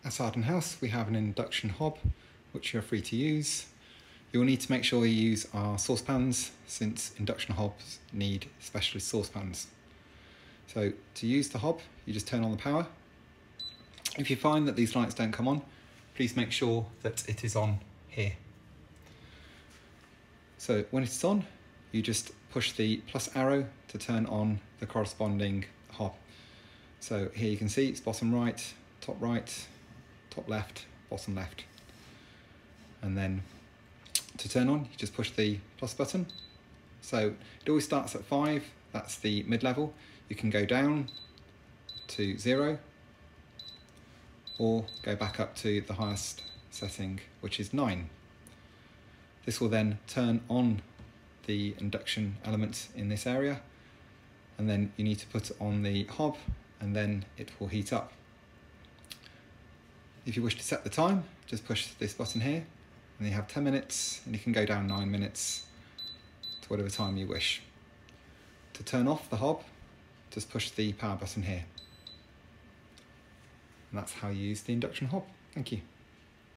At Arden House we have an induction hob which you're free to use. You'll need to make sure you use our saucepans since induction hobs need specialist saucepans. So to use the hob you just turn on the power. If you find that these lights don't come on, please make sure that it is on here. So when it's on, you just push the plus arrow to turn on the corresponding hob. So here you can see it's bottom right, top left, bottom left. And then to turn on, you just push the plus button. So it always starts at 5, that's the mid-level. You can go down to 0 or go back up to the highest setting, which is 9. This will then turn on the induction element in this area, and then you need to put it on the hob and then it will heat up. If you wish to set the time, just push this button here and you have 10 minutes, and you can go down 9 minutes to whatever time you wish. To turn off the hob, just push the power button here. And that's how you use the induction hob. Thank you.